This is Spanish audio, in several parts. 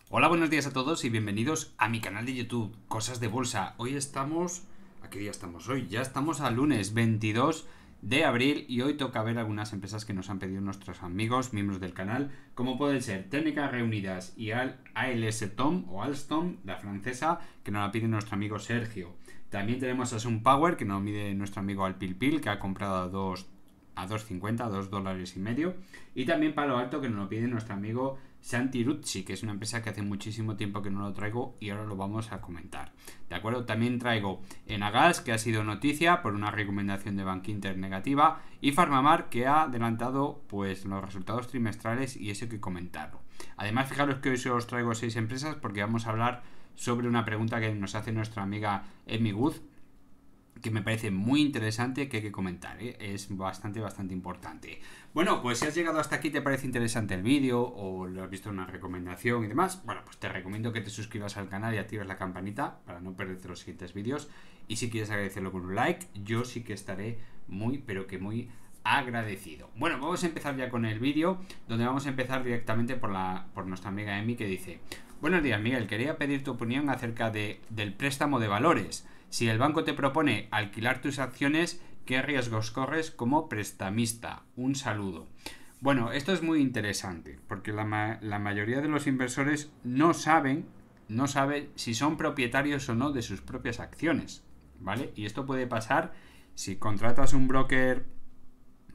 Hola, buenos días a todos y bienvenidos a mi canal de YouTube, Cosas de Bolsa. Hoy estamos... ¿A qué día estamos hoy? Ya estamos a lunes 22 de abril y hoy toca ver algunas empresas que nos han pedido nuestros amigos, miembros del canal, como pueden ser Técnicas Reunidas y Alstom o Alstom, la francesa, que nos la pide nuestro amigo Sergio. También tenemos a SunPower, que nos mide nuestro amigo Alpilpil, que ha comprado a 2,50, a $2,50. Y también Palo Alto, que nos lo pide nuestro amigo Santi Ruzzi, que es una empresa que hace muchísimo tiempo que no lo traigo y ahora lo vamos a comentar. ¿De acuerdo? También traigo Enagas, que ha sido noticia por una recomendación de Bankinter negativa, y Farmamar, que ha adelantado pues los resultados trimestrales y eso hay que comentarlo. Además, fijaros que hoy os traigo 6 empresas porque vamos a hablar sobre una pregunta que nos hace nuestra amiga Emi Guz, que me parece muy interesante, que hay que comentar, ¿eh? Es bastante importante. Bueno, pues si has llegado hasta aquí, te parece interesante el vídeo o lo has visto en una recomendación y demás, bueno, pues te recomiendo que te suscribas al canal y actives la campanita para no perderte los siguientes vídeos. Y si quieres agradecerlo con un like, yo sí que estaré muy, pero que muy agradecido. Bueno, vamos a empezar ya con el vídeo, donde vamos a empezar directamente por nuestra amiga Emi, que dice: buenos días, Miguel, quería pedir tu opinión acerca del préstamo de valores. Si el banco te propone alquilar tus acciones, ¿qué riesgos corres como prestamista? Un saludo. Bueno, esto es muy interesante, porque la mayoría de los inversores no saben si son propietarios o no de sus propias acciones, ¿vale? Y esto puede pasar si contratas un broker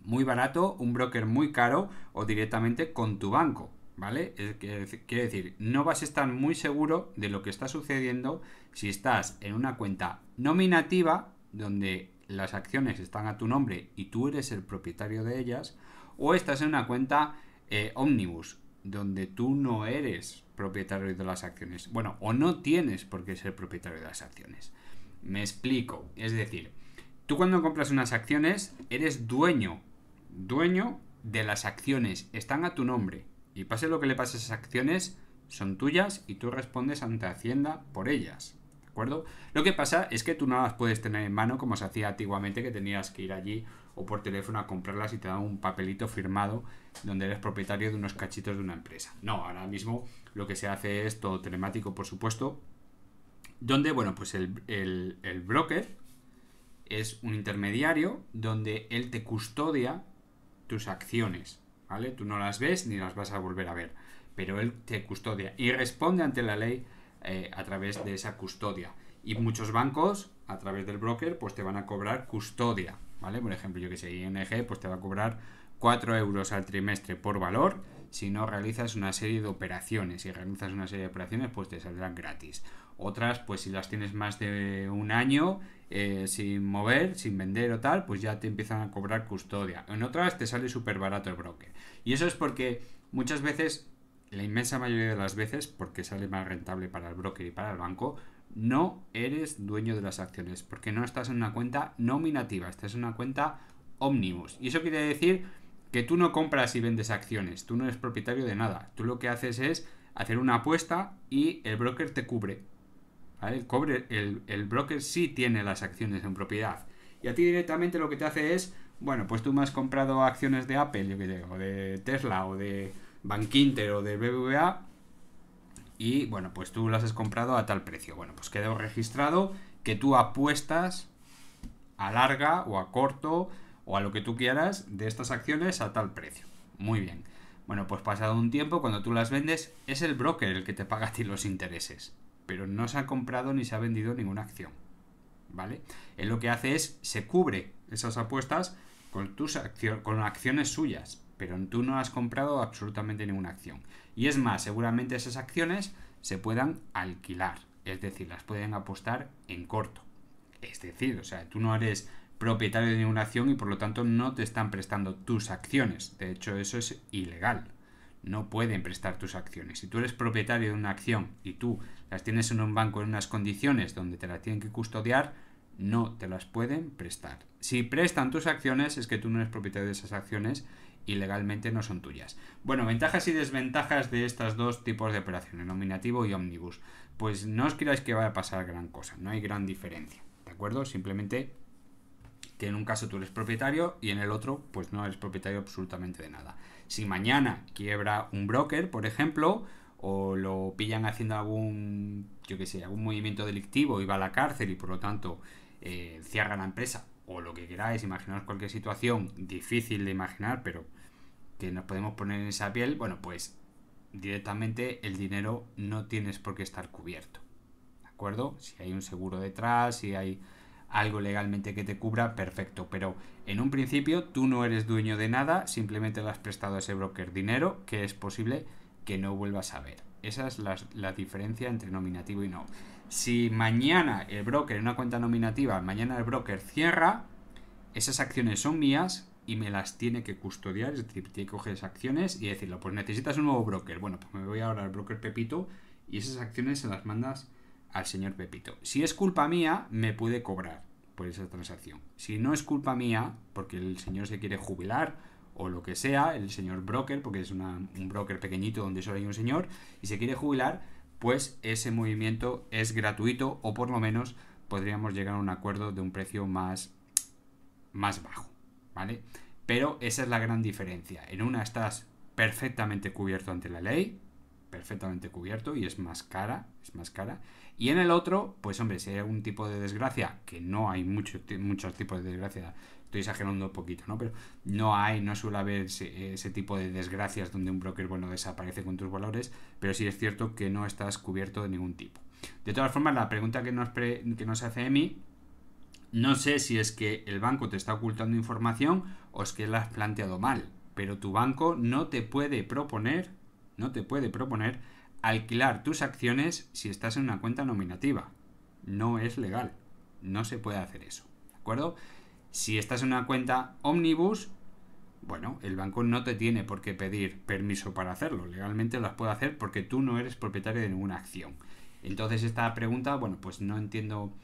muy barato, un broker muy caro o directamente con tu banco, ¿vale? Quiere decir, no vas a estar muy seguro de lo que está sucediendo si estás en una cuenta nominativa, donde las acciones están a tu nombre y tú eres el propietario de ellas, o estás en una cuenta Omnibus, donde tú no eres propietario de las acciones. Bueno, o no tienes por qué ser propietario de las acciones. Me explico. Es decir, tú cuando compras unas acciones eres dueño de las acciones, están a tu nombre, y pase lo que le pase a esas acciones, son tuyas y tú respondes ante Hacienda por ellas, ¿de acuerdo? Lo que pasa es que tú no las puedes tener en mano como se hacía antiguamente, que tenías que ir allí o por teléfono a comprarlas y te daban un papelito firmado donde eres propietario de unos cachitos de una empresa. No, ahora mismo lo que se hace es todo telemático, por supuesto, donde, bueno, pues el broker es un intermediario donde él te custodia tus acciones, ¿vale? Tú no las ves ni las vas a volver a ver, pero él te custodia y responde ante la ley a través de esa custodia. Y muchos bancos, a través del broker, pues te van a cobrar custodia, ¿vale? Por ejemplo, yo que sé, ING, pues te va a cobrar 4 euros al trimestre por valor si no realizas una serie de operaciones. Si realizas una serie de operaciones, pues te saldrán gratis. Otras, pues si las tienes más de un año sin mover, sin vender o tal, pues ya te empiezan a cobrar custodia. En otras te sale súper barato el broker. Y eso es porque muchas veces, la inmensa mayoría de las veces, porque sale más rentable para el broker y para el banco, no eres dueño de las acciones, porque no estás en una cuenta nominativa, estás en una cuenta Omnibus. Y eso quiere decir que tú no compras y vendes acciones, tú no eres propietario de nada. Tú lo que haces es hacer una apuesta y el broker te cubre. ¿Vale? El broker sí tiene las acciones en propiedad. Y a ti directamente lo que te hace es, bueno, pues tú me has comprado acciones de Apple, yo qué sé, o de Tesla, o de Bankinter, o de BBVA, y bueno, pues tú las has comprado a tal precio. Bueno, pues quedó registrado que tú apuestas a larga o a corto o a lo que tú quieras de estas acciones a tal precio. Muy bien. Bueno, pues pasado un tiempo, cuando tú las vendes, es el broker el que te paga a ti los intereses, pero no se ha comprado ni se ha vendido ninguna acción, ¿vale? Él lo que hace es, se cubre esas apuestas con acciones suyas, pero tú no has comprado absolutamente ninguna acción. Y es más, seguramente esas acciones se puedan alquilar, es decir, las pueden apostar en corto. Es decir, o sea, tú no eres propietario de ninguna acción y por lo tanto no te están prestando tus acciones. De hecho, eso es ilegal. No pueden prestar tus acciones. Si tú eres propietario de una acción y tú las tienes en un banco en unas condiciones donde te las tienen que custodiar, no te las pueden prestar. Si prestan tus acciones, es que tú no eres propietario de esas acciones y legalmente no son tuyas. Bueno, ventajas y desventajas de estos dos tipos de operaciones, nominativo y omnibus. Pues no os creáis que vaya a pasar gran cosa, no hay gran diferencia, ¿de acuerdo? Simplemente que en un caso tú eres propietario y en el otro pues no eres propietario absolutamente de nada. Si mañana quiebra un broker, por ejemplo, o lo pillan haciendo algún, yo qué sé, algún movimiento delictivo y va a la cárcel y por lo tanto cierra la empresa o lo que queráis, imaginaos cualquier situación difícil de imaginar, pero que nos podemos poner en esa piel, bueno, pues directamente el dinero no tienes por qué estar cubierto, ¿de acuerdo? Si hay un seguro detrás, si hay algo legalmente que te cubra, perfecto, pero en un principio tú no eres dueño de nada, simplemente le has prestado a ese broker dinero que es posible que no vuelvas a ver. Esa es la diferencia entre nominativo y no. Si mañana el broker, en una cuenta nominativa, mañana el broker cierra, esas acciones son mías y me las tiene que custodiar, es decir, tiene que coger esas acciones y decirlo, pues necesitas un nuevo broker. Bueno, pues me voy ahora al broker Pepito y esas acciones se las mandas al señor Pepito. Si es culpa mía, me puede cobrar por esa transacción. Si no es culpa mía, porque el señor se quiere jubilar o lo que sea, el señor broker, porque es un broker pequeñito donde solo hay un señor, y se quiere jubilar, pues ese movimiento es gratuito o por lo menos podríamos llegar a un acuerdo de un precio más bajo, ¿vale? Pero esa es la gran diferencia. En una estás perfectamente cubierto ante la ley, perfectamente cubierto y es más cara. Y en el otro, pues hombre, si hay algún tipo de desgracia, que no hay muchos tipos de desgracia, estoy exagerando un poquito, ¿no? Pero no suele haber ese tipo de desgracias donde un broker, bueno, desaparece con tus valores, pero sí es cierto que no estás cubierto de ningún tipo. De todas formas, la pregunta que nos hace Emi, no sé si es que el banco te está ocultando información o es que la has planteado mal, pero tu banco no te puede proponer alquilar tus acciones si estás en una cuenta nominativa. No es legal, no se puede hacer eso, ¿de acuerdo? Si estás en una cuenta Omnibus, bueno, el banco no te tiene por qué pedir permiso para hacerlo, legalmente las puede hacer porque tú no eres propietario de ninguna acción. Entonces esta pregunta, bueno, pues no entiendo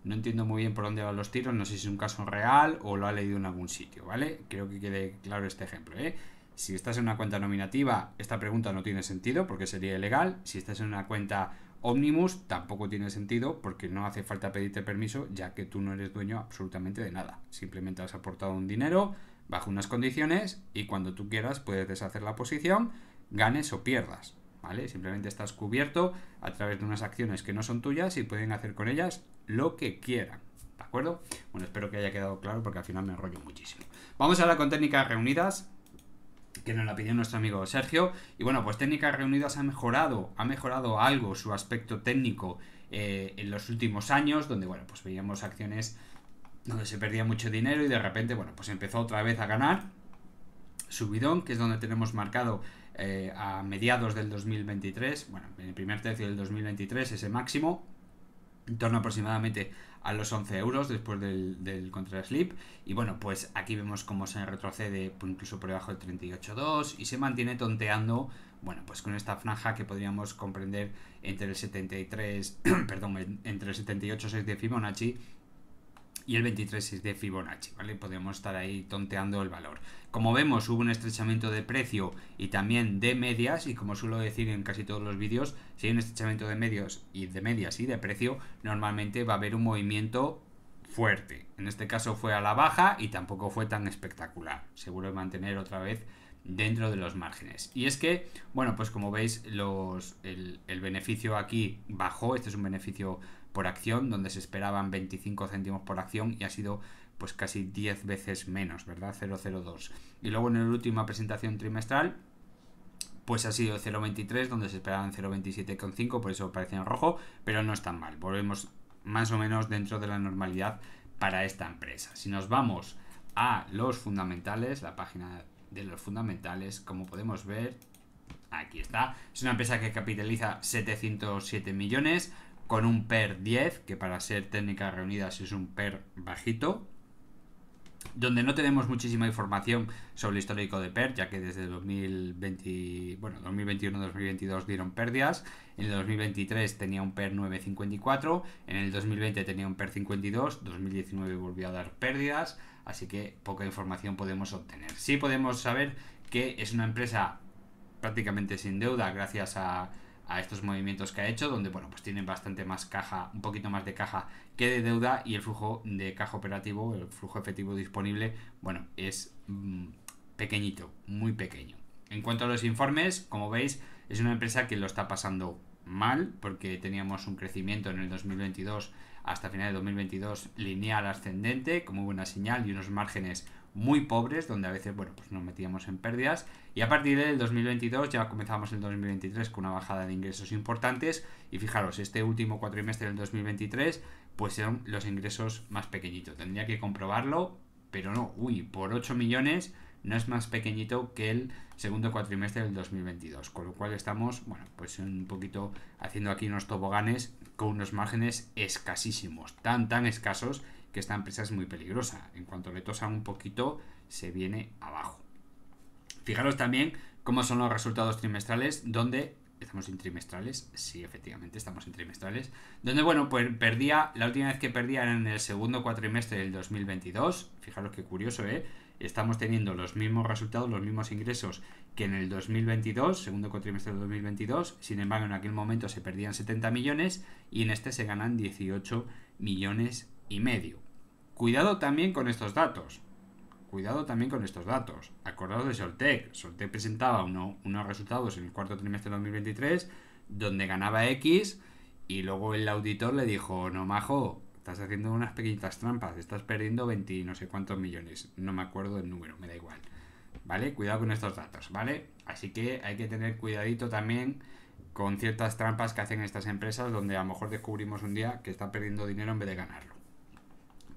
muy bien por dónde van los tiros, no sé si es un caso real o lo ha leído en algún sitio, ¿vale? Creo que quede claro este ejemplo, ¿eh? Si estás en una cuenta nominativa, esta pregunta no tiene sentido porque sería ilegal. Si estás en una cuenta Omnibus, tampoco tiene sentido porque no hace falta pedirte permiso, ya que tú no eres dueño absolutamente de nada. Simplemente has aportado un dinero bajo unas condiciones y cuando tú quieras puedes deshacer la posición, ganes o pierdas, ¿vale? Simplemente estás cubierto a través de unas acciones que no son tuyas y pueden hacer con ellas lo que quieran, ¿de acuerdo? Bueno, espero que haya quedado claro porque al final me enrollo muchísimo. Vamos ahora con técnicas reunidas, que nos la pidió nuestro amigo Sergio. Y bueno, pues técnicas reunidas ha mejorado algo su aspecto técnico en los últimos años, donde bueno, pues veíamos acciones donde se perdía mucho dinero y de repente, bueno, pues empezó otra vez a ganar. Subidón, que es donde tenemos marcado a mediados del 2023, bueno, en el primer tercio del 2023 ese máximo, en torno aproximadamente a los 11 euros después del contra-slip. Y bueno, pues aquí vemos cómo se retrocede incluso por debajo del 38.2 y se mantiene tonteando, bueno, pues con esta franja que podríamos comprender entre el 73, perdón, entre el 78.6 de Fibonacci y el 23.6 de Fibonacci, ¿vale? Podríamos estar ahí tonteando el valor. Como vemos, hubo un estrechamiento de precio y también de medias, y como suelo decir en casi todos los vídeos, si hay un estrechamiento de medias y de precio, normalmente va a haber un movimiento fuerte. En este caso fue a la baja y tampoco fue tan espectacular. Seguro de mantener otra vez dentro de los márgenes. Y es que, bueno, pues como veis, el beneficio aquí bajó. Este es un beneficio por acción, donde se esperaban 25 céntimos por acción y ha sido pues casi 10 veces menos, ¿verdad? 0,02. Y luego en la última presentación trimestral pues ha sido 0,23, donde se esperaban 0,27,5, por eso aparece en rojo, pero no es tan mal. Volvemos más o menos dentro de la normalidad para esta empresa. Si nos vamos a los fundamentales, la página de los fundamentales, como podemos ver, aquí está. Es una empresa que capitaliza 707 millones, con un PER 10, que para ser técnicas reunidas es un PER bajito, donde no tenemos muchísima información sobre el histórico de PER, ya que desde 2021-2022 dieron pérdidas. En el 2023 tenía un PER 9,54, en el 2020 tenía un PER 52, 2019 volvió a dar pérdidas, así que poca información podemos obtener. Sí podemos saber que es una empresa prácticamente sin deuda gracias a estos movimientos que ha hecho, donde bueno, pues tienen bastante más caja, un poquito más de caja que de deuda, y el flujo de caja operativo, el flujo efectivo disponible, bueno, es pequeñito, muy pequeño. En cuanto a los informes, como veis, Es una empresa que lo está pasando mal porque teníamos un crecimiento en el 2022 hasta final de 2022 lineal ascendente, como buena señal, y unos márgenes muy pobres, donde a veces, bueno, pues nos metíamos en pérdidas, y a partir del 2022 ya comenzamos el 2023 con una bajada de ingresos importantes, y fijaros, este último cuatrimestre del 2023 pues son los ingresos más pequeñitos. Tendría que comprobarlo, pero no, por 8 millones no es más pequeñito que el segundo cuatrimestre del 2022, con lo cual estamos, bueno, pues un poquito haciendo aquí unos toboganes con unos márgenes escasísimos, tan escasos que esta empresa es muy peligrosa. En cuanto le tosan un poquito, se viene abajo. Fijaros también cómo son los resultados trimestrales, donde estamos en trimestrales, sí, efectivamente, estamos en trimestrales, donde, bueno, pues la última vez que perdía era en el segundo cuatrimestre del 2022, fijaros qué curioso, estamos teniendo los mismos resultados, los mismos ingresos que en el 2022, segundo cuatrimestre del 2022, sin embargo en aquel momento se perdían 70 millones y en este se ganan 18 millones y medio. Cuidado también con estos datos. Acordaos de Soltec. Soltec presentaba unos resultados en el cuarto trimestre de 2023 donde ganaba X y luego el auditor le dijo, no, majo, estás haciendo unas pequeñitas trampas, estás perdiendo 20 no sé cuántos millones. No me acuerdo del número, me da igual. ¿Vale? Cuidado con estos datos, ¿vale? Así que hay que tener cuidadito también con ciertas trampas que hacen estas empresas donde a lo mejor descubrimos un día que está perdiendo dinero en vez de ganarlo.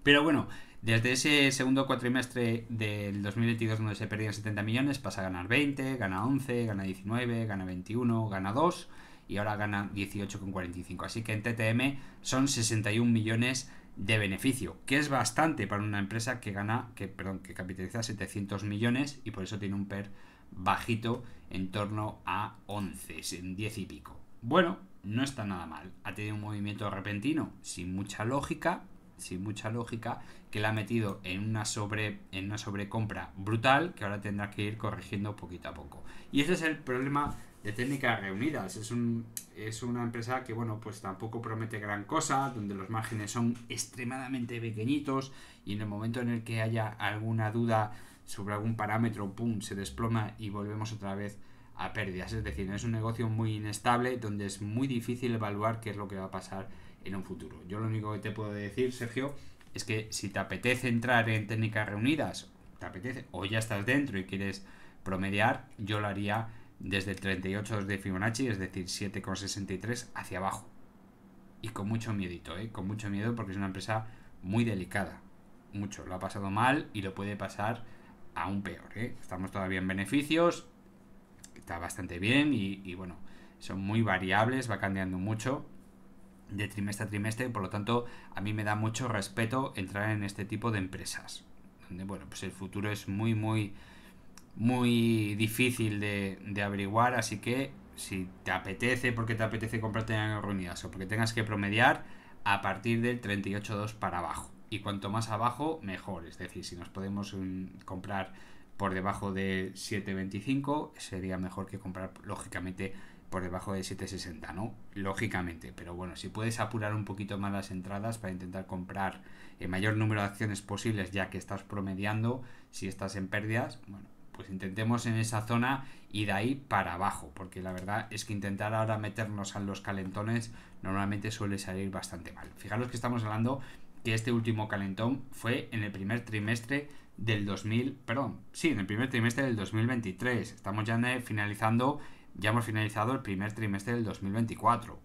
Pero bueno, desde ese segundo cuatrimestre del 2022 donde se perdían 70 millones pasa a ganar 20, gana 11, gana 19, gana 21, gana 2 y ahora gana 18,45. Así que en TTM son 61 millones de beneficio, que es bastante para una empresa que capitaliza 700 millones y por eso tiene un PER bajito en torno a 11, en 10 y pico. Bueno, no está nada mal. Ha tenido un movimiento repentino sin mucha lógica, que la ha metido en una sobrecompra brutal que ahora tendrá que ir corrigiendo poquito a poco. Y ese es el problema de Técnicas Reunidas. Es una empresa que, bueno, pues tampoco promete gran cosa, donde los márgenes son extremadamente pequeñitos y en el momento en el que haya alguna duda sobre algún parámetro, ¡pum!, se desploma y volvemos otra vez a pérdidas. Es decir, es un negocio muy inestable donde es muy difícil evaluar qué es lo que va a pasar en un futuro. Yo lo único que te puedo decir, Sergio, es que si te apetece entrar en Técnicas Reunidas, o ya estás dentro y quieres promediar, yo lo haría desde el 38 de Fibonacci, es decir, 7,63 hacia abajo. Y con mucho miedito, con mucho miedo, porque es una empresa muy delicada. Mucho, lo ha pasado mal y lo puede pasar aún peor, Estamos todavía en beneficios, está bastante bien y bueno, son muy variables, va cambiando mucho de trimestre a trimestre, por lo tanto a mí me da mucho respeto entrar en este tipo de empresas donde, bueno, pues el futuro es muy difícil de averiguar, así que si te apetece, porque te apetece comprarte en reunidas o porque tengas que promediar, a partir del 38.2 para abajo, y cuanto más abajo mejor, es decir, si nos podemos comprar por debajo de 7.25 sería mejor que comprar lógicamente por debajo de 7.60, ¿no? Lógicamente, pero bueno, si puedes apurar un poquito más las entradas para intentar comprar el mayor número de acciones posibles, ya que estás promediando, si estás en pérdidas, bueno, pues intentemos en esa zona y de ahí para abajo, porque la verdad es que intentar ahora meternos a los calentones normalmente suele salir bastante mal. Fijaros que estamos hablando que este último calentón fue en el primer trimestre del en el primer trimestre del 2023. Estamos ya hemos finalizado el primer trimestre del 2024.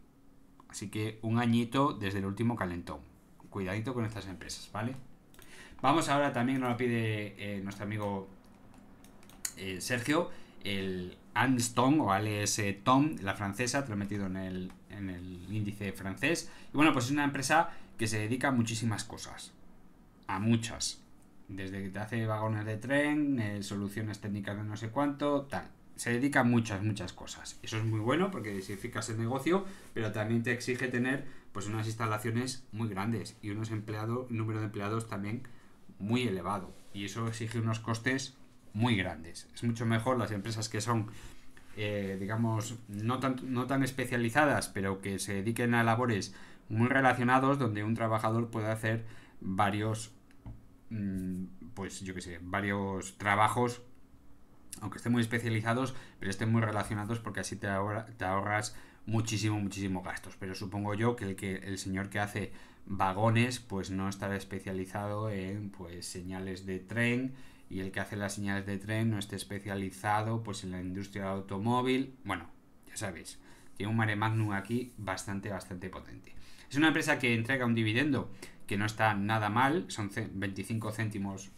Así que un añito desde el último calentón. Cuidadito con estas empresas, ¿vale? Vamos ahora, también nos lo pide nuestro amigo Sergio, el Alstom o Alstom, la francesa, te lo he metido en el índice francés. Y bueno, pues es una empresa que se dedica a muchísimas cosas. A muchas. Desde que te hace vagones de tren, soluciones técnicas de no sé cuánto, tal. Se dedica a muchas cosas. Eso es muy bueno porque diversificas el negocio, pero también te exige tener pues unas instalaciones muy grandes y un número de empleados también muy elevado. Y eso exige unos costes muy grandes. Es mucho mejor las empresas que son, digamos, no tan especializadas, pero que se dediquen a labores muy relacionados, donde un trabajador puede hacer varios trabajos aunque estén muy especializados, pero estén muy relacionados, porque así te ahorras muchísimos gastos. Pero supongo yo que el señor que hace vagones pues no estará especializado en pues señales de tren, y el que hace las señales de tren no esté especializado pues en la industria del automóvil. Bueno, ya sabéis, tiene un mare magnum aquí bastante potente. Es una empresa que entrega un dividendo que no está nada mal, son 25 céntimos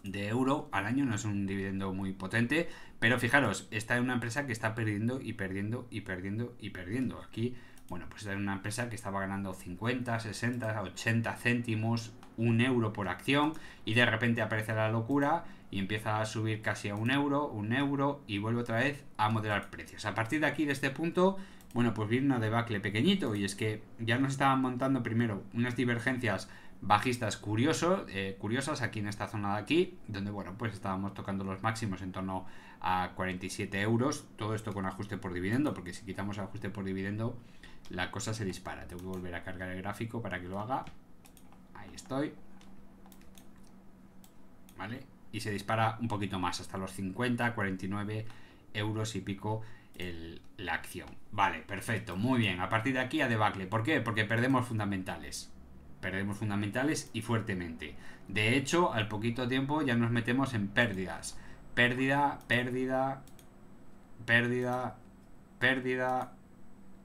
de euro al año, no es un dividendo muy potente, pero fijaros, está en una empresa que está perdiendo y perdiendo y perdiendo y perdiendo. Aquí, bueno, pues es una empresa que estaba ganando 50, 60, 80 céntimos, 1 euro por acción, y de repente aparece la locura y empieza a subir casi a 1 euro, y vuelve otra vez a moderar precios. A partir de aquí, de este punto, bueno, pues viene una debacle pequeñito, y es que ya nos estaban montando primero unas divergencias bajistas curiosas aquí en esta zona de aquí, donde bueno, pues estábamos tocando los máximos en torno a 47 euros, todo esto con ajuste por dividendo, porque si quitamos el ajuste por dividendo la cosa se dispara. Tengo que volver a cargar el gráfico para que lo haga. Ahí estoy, ¿vale? Y se dispara un poquito más, hasta los 50, 49 euros y pico la acción. Vale, perfecto, muy bien. A partir de aquí a debacle. ¿Por qué? Porque perdemos fundamentales y fuertemente. De hecho, al poquito tiempo ya nos metemos en pérdidas. Pérdida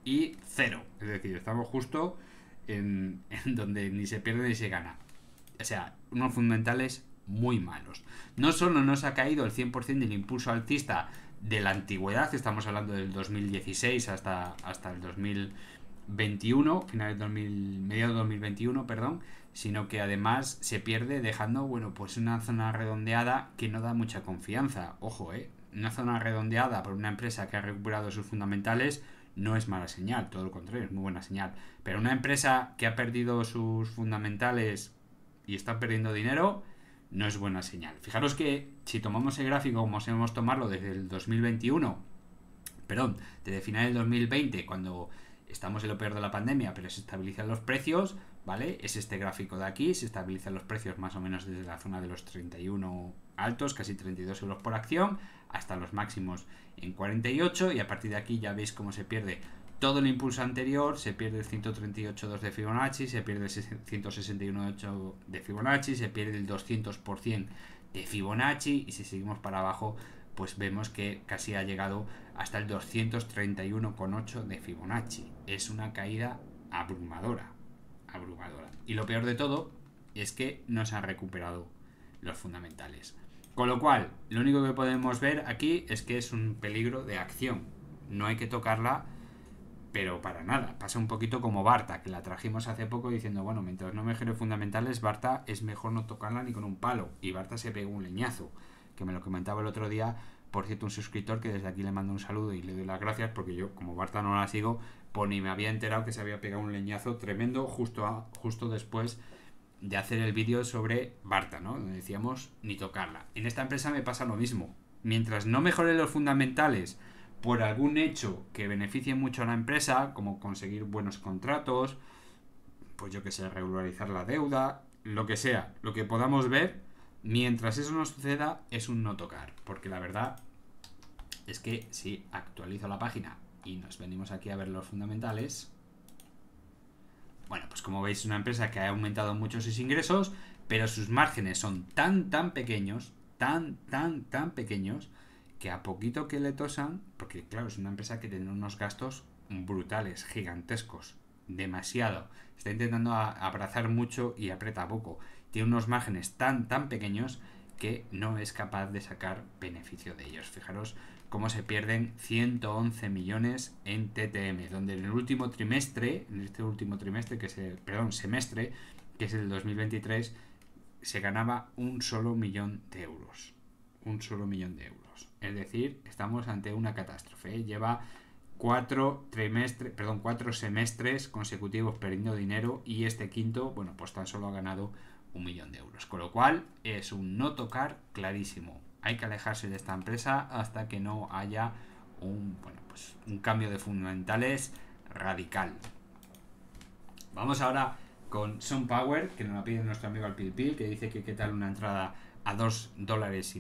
y cero. Es decir, estamos justo en donde ni se pierde ni se gana. O sea, unos fundamentales muy malos. No solo nos ha caído el 100% del impulso alcista de la antigüedad, estamos hablando del 2016 hasta el 2021, finales 2000, mediados de 2021, perdón, sino que además se pierde dejando, bueno, pues una zona redondeada que no da mucha confianza. Ojo, una zona redondeada por una empresa que ha recuperado sus fundamentales no es mala señal, todo lo contrario, es muy buena señal. Pero una empresa que ha perdido sus fundamentales y está perdiendo dinero no es buena señal. Fijaros que si tomamos el gráfico como hemos tomarlo desde el 2021, perdón, desde finales del 2020, cuando estamos en lo peor de la pandemia, pero se estabilizan los precios, ¿vale? Es este gráfico de aquí, se estabilizan los precios más o menos desde la zona de los 31 altos, casi 32 euros por acción, hasta los máximos en 48, y a partir de aquí ya veis cómo se pierde todo el impulso anterior, se pierde el 138.2 de Fibonacci, se pierde el 161.8 de Fibonacci, se pierde el 200% de Fibonacci, y si seguimos para abajo pues vemos que casi ha llegado hasta el 231,8 de Fibonacci. Es una caída abrumadora. Y lo peor de todo es que no se han recuperado los fundamentales. Con lo cual, lo único que podemos ver aquí es que es un peligro de acción. No hay que tocarla, pero para nada. Pasa un poquito como Barta, que la trajimos hace poco diciendo, bueno, mientras no mejore fundamentales, Barta es mejor no tocarla ni con un palo. Y Barta se pegó un leñazo, que me lo comentaba el otro día, por cierto, un suscriptor, que desde aquí le mando un saludo y le doy las gracias, porque yo, como Barta no la sigo, pues ni me había enterado que se había pegado un leñazo tremendo justo después de hacer el vídeo sobre Barta, ¿no? Donde decíamos ni tocarla. En esta empresa me pasa lo mismo. Mientras no mejore los fundamentales por algún hecho que beneficie mucho a la empresa, como conseguir buenos contratos, pues yo que sé, regularizar la deuda, lo que sea, lo que podamos ver, mientras eso no suceda, es un no tocar. Porque la verdad es que si actualizo la página y nos venimos aquí a ver los fundamentales, bueno, pues como veis es una empresa que ha aumentado mucho sus ingresos, pero sus márgenes son tan pequeños, tan pequeños, que a poquito que le tosan, porque claro, es una empresa que tiene unos gastos brutales, gigantescos, demasiado. Está intentando abrazar mucho y aprieta poco. Tiene unos márgenes tan pequeños que no es capaz de sacar beneficio de ellos. Fijaros cómo se pierden 111 millones en TTM, donde en el último trimestre, semestre, que es el 2023, se ganaba un solo millón de euros. Es decir, estamos ante una catástrofe. Lleva 4 semestres consecutivos perdiendo dinero, y este quinto, bueno, pues tan solo ha ganado 1 millón de euros. Con lo cual es un no tocar clarísimo. Hay que alejarse de esta empresa hasta que no haya un cambio de fundamentales radical. Vamos ahora con SunPower, que nos la pide nuestro amigo Alpilpil, que dice que qué tal una entrada a 2,5 dólares.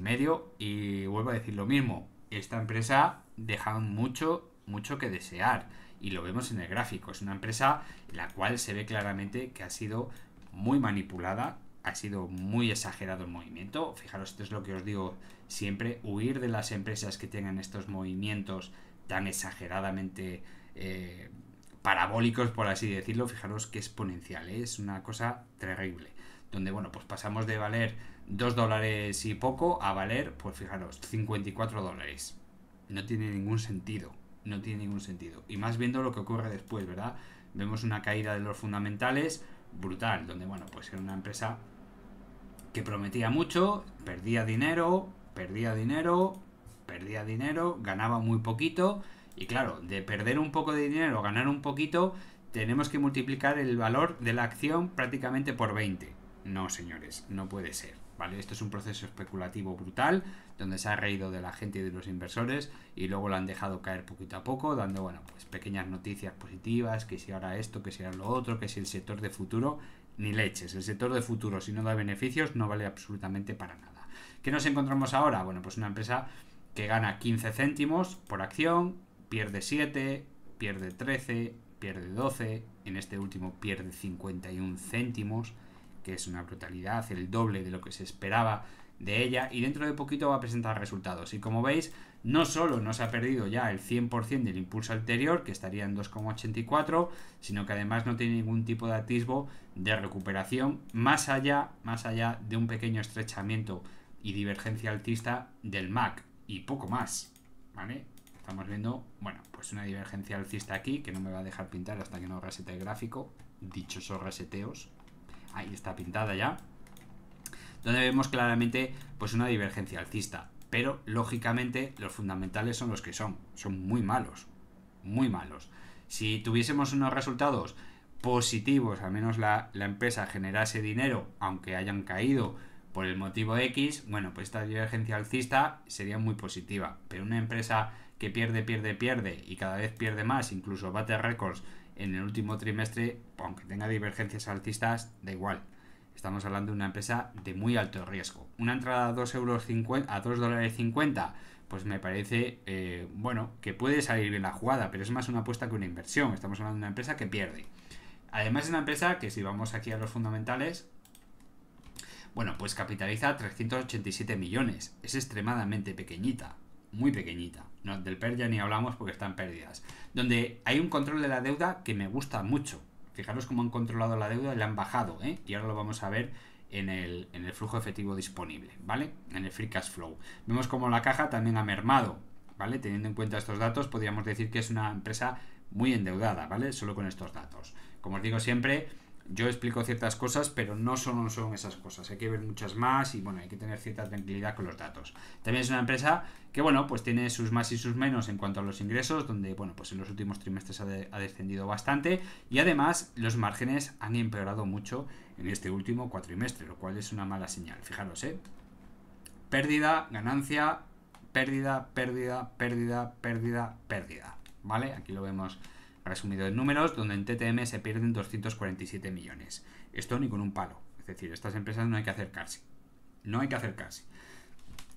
Y vuelvo a decir lo mismo, esta empresa deja mucho que desear. Y lo vemos en el gráfico. Es una empresa en la cual se ve claramente que ha sido muy manipulada, ha sido muy exagerado el movimiento. Fijaros, esto es lo que os digo siempre, huir de las empresas que tengan estos movimientos tan exageradamente parabólicos, por así decirlo. Fijaros que exponencial, ¿eh? Es una cosa terrible. Donde, bueno, pues pasamos de valer 2 dólares y poco a valer, pues fijaros, 54 dólares. No tiene ningún sentido. No tiene ningún sentido. Y más viendo lo que ocurre después, ¿verdad? Vemos una caída de los fundamentales brutal, donde, bueno, pues era una empresa que prometía mucho, perdía dinero, ganaba muy poquito. Y claro, de perder un poco de dinero, ganar un poquito, tenemos que multiplicar el valor de la acción prácticamente por 20. No, señores, no puede ser, ¿vale? Esto es un proceso especulativo brutal, donde se ha reído de la gente y de los inversores y luego lo han dejado caer poquito a poco, dando, bueno, pues pequeñas noticias positivas, que si ahora esto, que si ahora lo otro, que si el sector de futuro, ni leches. El sector de futuro, si no da beneficios, no vale absolutamente para nada. ¿Qué nos encontramos ahora? Bueno, pues una empresa que gana 15 céntimos por acción, pierde 7, pierde 13, pierde 12, en este último pierde 51 céntimos, que es una brutalidad, el doble de lo que se esperaba de ella, y dentro de poquito va a presentar resultados. Y como veis, no solo nos ha perdido ya el 100% del impulso anterior, que estaría en 2,84, sino que además no tiene ningún tipo de atisbo de recuperación más allá de un pequeño estrechamiento y divergencia alcista del MAC, y poco más, ¿vale? Estamos viendo, bueno, pues una divergencia alcista aquí, que no me va a dejar pintar hasta que no resete el gráfico, dichosos reseteos. Ahí está pintada ya, donde vemos claramente pues una divergencia alcista, pero lógicamente los fundamentales son los que son muy malos, muy malos. Si tuviésemos unos resultados positivos, al menos la empresa generase dinero, aunque hayan caído por el motivo X, bueno, pues esta divergencia alcista sería muy positiva, pero una empresa que pierde y cada vez pierde más, incluso bate récords en el último trimestre, aunque tenga divergencias alcistas, da igual. Estamos hablando de una empresa de muy alto riesgo. Una entrada a 2,50 dólares, pues me parece, bueno, que puede salir bien la jugada, pero es más una apuesta que una inversión. Estamos hablando de una empresa que pierde. Además es una empresa que, si vamos aquí a los fundamentales, bueno, pues capitaliza 387 millones. Es extremadamente pequeñita, muy pequeñita. No, del PER ya ni hablamos porque están pérdidas. Donde hay un control de la deuda que me gusta mucho. Fijaros cómo han controlado la deuda y la han bajado, ¿eh? Y ahora lo vamos a ver en el flujo efectivo disponible, ¿vale? En el free cash flow. Vemos cómo la caja también ha mermado, ¿vale? Teniendo en cuenta estos datos, podríamos decir que es una empresa muy endeudada, ¿vale? Solo con estos datos. Como os digo siempre, yo explico ciertas cosas, pero no solo son esas cosas. Hay que ver muchas más y, bueno, hay que tener cierta tranquilidad con los datos. También es una empresa que, bueno, pues tiene sus más y sus menos en cuanto a los ingresos, donde, bueno, pues en los últimos trimestres ha descendido bastante, y además los márgenes han empeorado mucho en este último cuatrimestre, lo cual es una mala señal. Fijaros, pérdida, ganancia, pérdida, ¿vale? Aquí lo vemos resumido en números, donde en TTM se pierden 247 millones. Esto ni con un palo. Es decir, estas empresas no hay que acercarse. No hay que acercarse.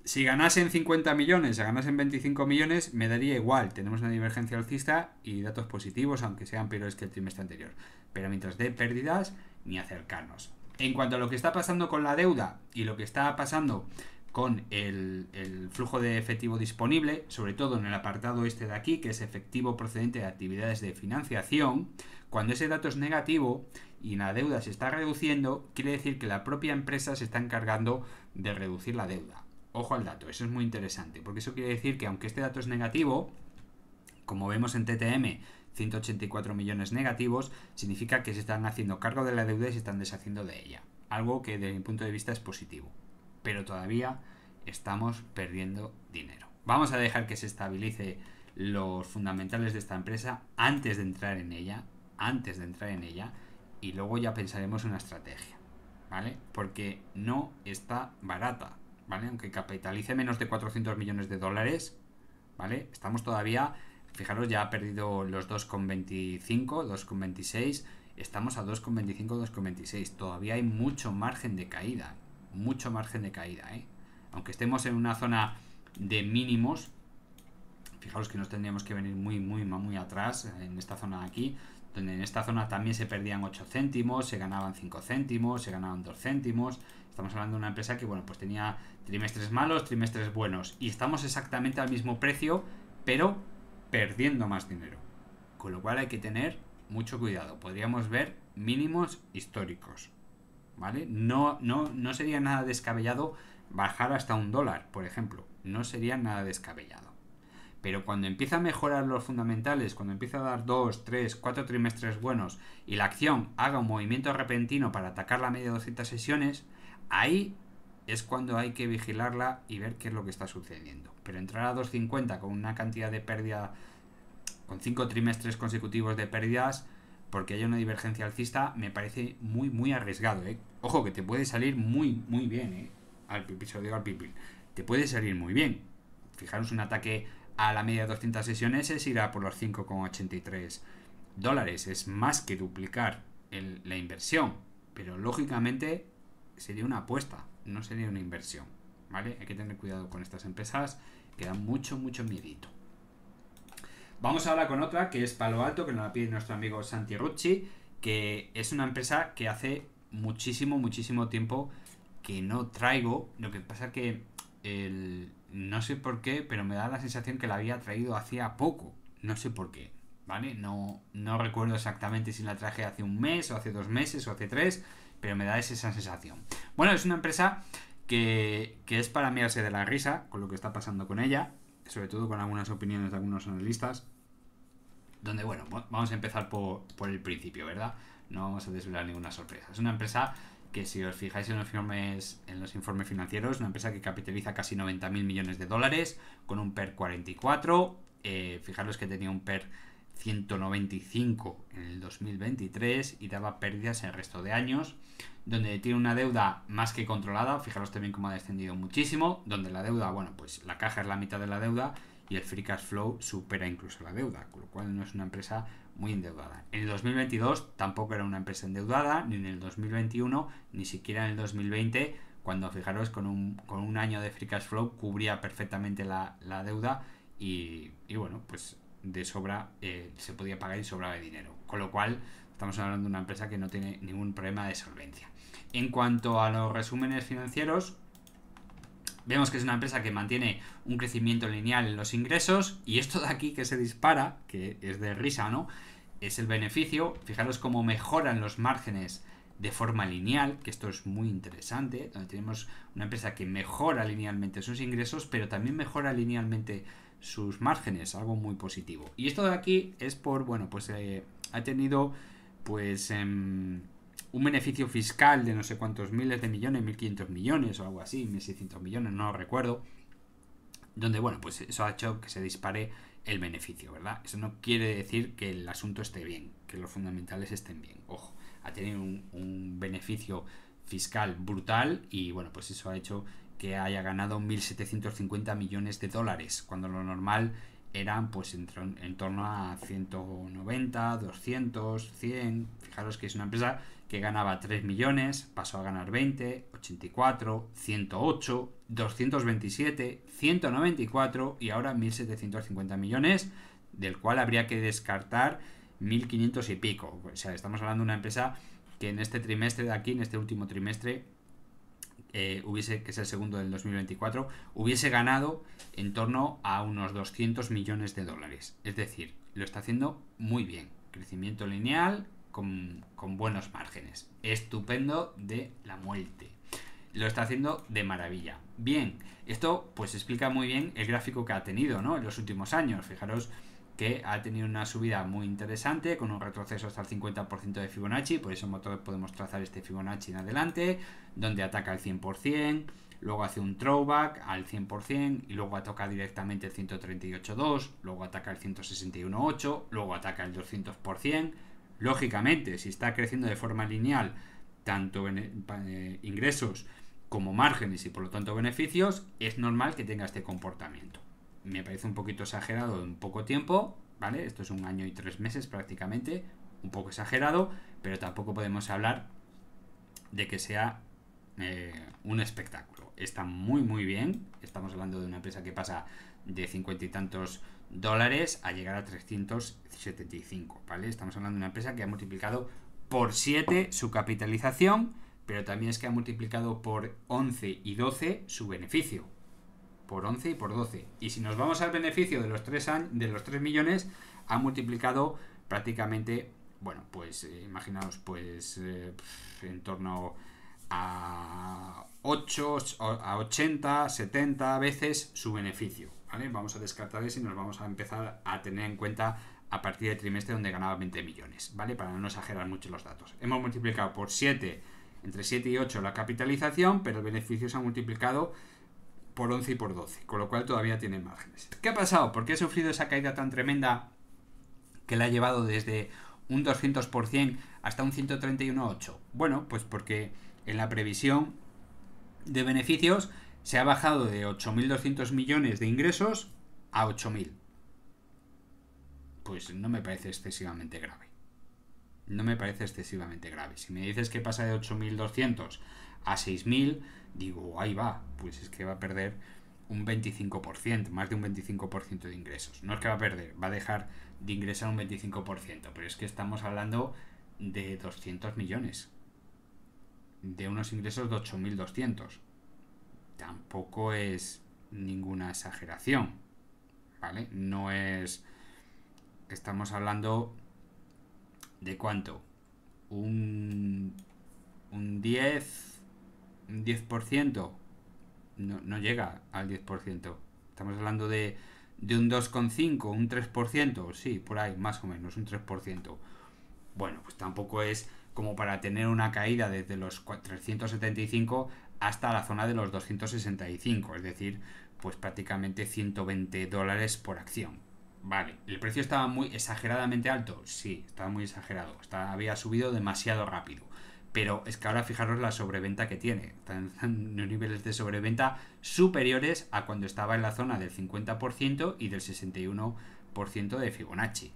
Si ganasen 50 millones, si ganasen 25 millones, me daría igual. Tenemos una divergencia alcista y datos positivos, aunque sean peores que el trimestre anterior. Pero mientras dé pérdidas, ni acercarnos. En cuanto a lo que está pasando con la deuda y lo que está pasando con el flujo de efectivo disponible, sobre todo en el apartado este de aquí, que es efectivo procedente de actividades de financiación, cuando ese dato es negativo y la deuda se está reduciendo, quiere decir que la propia empresa se está encargando de reducir la deuda. Ojo al dato, eso es muy interesante, porque eso quiere decir que aunque este dato es negativo, como vemos en TTM, 184 millones negativos, significa que se están haciendo cargo de la deuda y se están deshaciendo de ella. Algo que desde mi punto de vista es positivo. Pero todavía estamos perdiendo dinero. Vamos a dejar que se estabilice los fundamentales de esta empresa antes de entrar en ella, y luego ya pensaremos en una estrategia, ¿vale? Porque no está barata, ¿vale? Aunque capitalice menos de 400 millones de dólares, ¿vale? Estamos todavía, fijaros, ya ha perdido los 2,25, 2,26, estamos a 2,25, 2,26. Todavía hay mucho margen de caída. mucho margen de caída, ¿eh? Aunque estemos en una zona de mínimos, fijaros que nos tendríamos que venir muy atrás en esta zona de aquí, donde en esta zona también se perdían 8 céntimos, se ganaban 5 céntimos, se ganaban 2 céntimos. Estamos hablando de una empresa que, bueno, pues tenía trimestres malos, trimestres buenos, y estamos exactamente al mismo precio, pero perdiendo más dinero. Con lo cual hay que tener mucho cuidado. Podríamos ver mínimos históricos, ¿vale? No sería nada descabellado bajar hasta $1, por ejemplo. No sería nada descabellado. Pero cuando empieza a mejorar los fundamentales, cuando empieza a dar 2, 3, 4 trimestres buenos y la acción haga un movimiento repentino para atacar la media de 200 sesiones, ahí es cuando hay que vigilarla y ver qué es lo que está sucediendo. Pero entrar a 2.50 con una cantidad de pérdida, con 5 trimestres consecutivos de pérdidas, porque hay una divergencia alcista, me parece muy arriesgado, ¿eh? Ojo, que te puede salir muy bien, ¿eh? Al pipil. Te puede salir muy bien. Fijaros, un ataque a la media de 200 sesiones es ir a por los $5,83. Es más que duplicar la inversión. Pero lógicamente sería una apuesta, no sería una inversión, ¿vale? Hay que tener cuidado con estas empresas que dan mucho miedito. Vamos ahora con otra que es Palo Alto, que nos la pide nuestro amigo Santi Rucci, que es una empresa que hace muchísimo tiempo que no traigo. Lo que pasa que no sé por qué, pero me da la sensación que la había traído hacía poco. No sé por qué, ¿vale? No recuerdo exactamente si la traje hace un mes, o hace 2 meses, o hace 3, pero me da esa sensación. Bueno, es una empresa que es para mirarse de la risa con lo que está pasando con ella, sobre todo con algunas opiniones de algunos analistas, donde, bueno, vamos a empezar por el principio, ¿verdad? No vamos a desvelar ninguna sorpresa. Es una empresa que, si os fijáis en los informes financieros, una empresa que capitaliza casi 90.000 millones de dólares, con un PER 44. Fijaros que tenía un PER 195 en el 2023 y daba pérdidas el resto de años, donde tiene una deuda más que controlada. Fijaros también cómo ha descendido muchísimo, donde la deuda, bueno, pues la caja es la mitad de la deuda y el free cash flow supera incluso la deuda, con lo cual no es una empresa muy endeudada. En el 2022 tampoco era una empresa endeudada, ni en el 2021, ni siquiera en el 2020, cuando, fijaros, con un año de free cash flow cubría perfectamente la deuda y bueno, pues de sobra se podía pagar y sobraba de dinero, con lo cual estamos hablando de una empresa que no tiene ningún problema de solvencia. En cuanto a los resúmenes financieros, vemos que es una empresa que mantiene un crecimiento lineal en los ingresos, y esto de aquí que se dispara, que es de risa, ¿no? Es el beneficio. Fijaros cómo mejoran los márgenes de forma lineal, que esto es muy interesante, donde tenemos una empresa que mejora linealmente sus ingresos, pero también mejora linealmente sus márgenes, algo muy positivo. Y esto de aquí es por, bueno, pues ha tenido pues un beneficio fiscal de no sé cuántos miles de millones, 1.500 millones o algo así, 1.600 millones, no lo recuerdo, donde, bueno, pues eso ha hecho que se dispare el beneficio, ¿verdad? Eso no quiere decir que el asunto esté bien, que los fundamentales estén bien, ojo, ha tenido un beneficio fiscal brutal y, bueno, pues eso ha hecho que haya ganado 1.750 millones de dólares, cuando lo normal eran pues en torno a 190, 200, 100. Fijaros que es una empresa que ganaba 3 millones, pasó a ganar 20, 84, 108, 227, 194 y ahora 1.750 millones, del cual habría que descartar 1.500 y pico. O sea, estamos hablando de una empresa que en este trimestre de aquí, en este último trimestre, que es el segundo del 2024, hubiese ganado en torno a unos 200 millones de dólares. Es decir, lo está haciendo muy bien. Crecimiento lineal con buenos márgenes. Estupendo de la muerte. Lo está haciendo de maravilla. Bien, esto pues explica muy bien el gráfico que ha tenido, ¿no?, en los últimos años. Fijaros que ha tenido una subida muy interesante, con un retroceso hasta el 50% de Fibonacci. Por eso podemos trazar este Fibonacci en adelante, donde ataca el 100%, luego hace un throwback al 100% y luego ataca directamente el 138.2, luego ataca el 161.8, luego ataca el 200%. Lógicamente, si está creciendo de forma lineal, tanto en ingresos como márgenes y por lo tanto beneficios, es normal que tenga este comportamiento. Me parece un poquito exagerado en poco tiempo, ¿vale? Esto es 1 año y 3 meses prácticamente, un poco exagerado, pero tampoco podemos hablar de que sea un espectáculo. Está muy muy bien. Estamos hablando de una empresa que pasa de 50 y tantos dólares a llegar a 375, ¿vale? Estamos hablando de una empresa que ha multiplicado por 7 su capitalización, pero también es que ha multiplicado por 11 y 12 su beneficio. Por 11 y por 12. Y si nos vamos al beneficio de los 3 millones, ha multiplicado prácticamente, bueno, pues imaginaos, pues en torno a 8, a 80, 70 veces su beneficio, ¿vale? Vamos a descartar eso y nos vamos a empezar a tener en cuenta a partir del trimestre donde ganaba 20 millones, ¿vale? Para no exagerar mucho los datos. Hemos multiplicado por 7, entre 7 y 8 la capitalización, pero el beneficio se ha multiplicado por 11 y por 12, con lo cual todavía tiene márgenes. ¿Qué ha pasado? ¿Por qué ha sufrido esa caída tan tremenda que le ha llevado desde un 200% hasta un 131,8? Bueno, pues porque en la previsión de beneficios se ha bajado de 8.200 millones de ingresos a 8.000. Pues no me parece excesivamente grave. No me parece excesivamente grave. Si me dices que pasa de 8.200 a 6.000, digo, ahí va, pues es que va a perder un 25%, más de un 25% de ingresos. No es que va a perder, va a dejar de ingresar un 25%, pero es que estamos hablando de 200 millones. De unos ingresos de 8.200. Tampoco es ninguna exageración, ¿vale? No es... Estamos hablando de ¿cuánto? Un 10%. No llega al 10%. Estamos hablando de un 2,5, un 3%. Sí, por ahí, más o menos, un 3%. Bueno, pues tampoco es como para tener una caída desde los 375 hasta la zona de los 265. Es decir, pues prácticamente 120 dólares por acción. Vale, ¿el precio estaba muy exageradamente alto? Sí, estaba muy exagerado. Había subido demasiado rápido. Pero es que ahora fijaros la sobreventa que tiene. Están en niveles de sobreventa superiores a cuando estaba en la zona del 50% y del 61% de Fibonacci.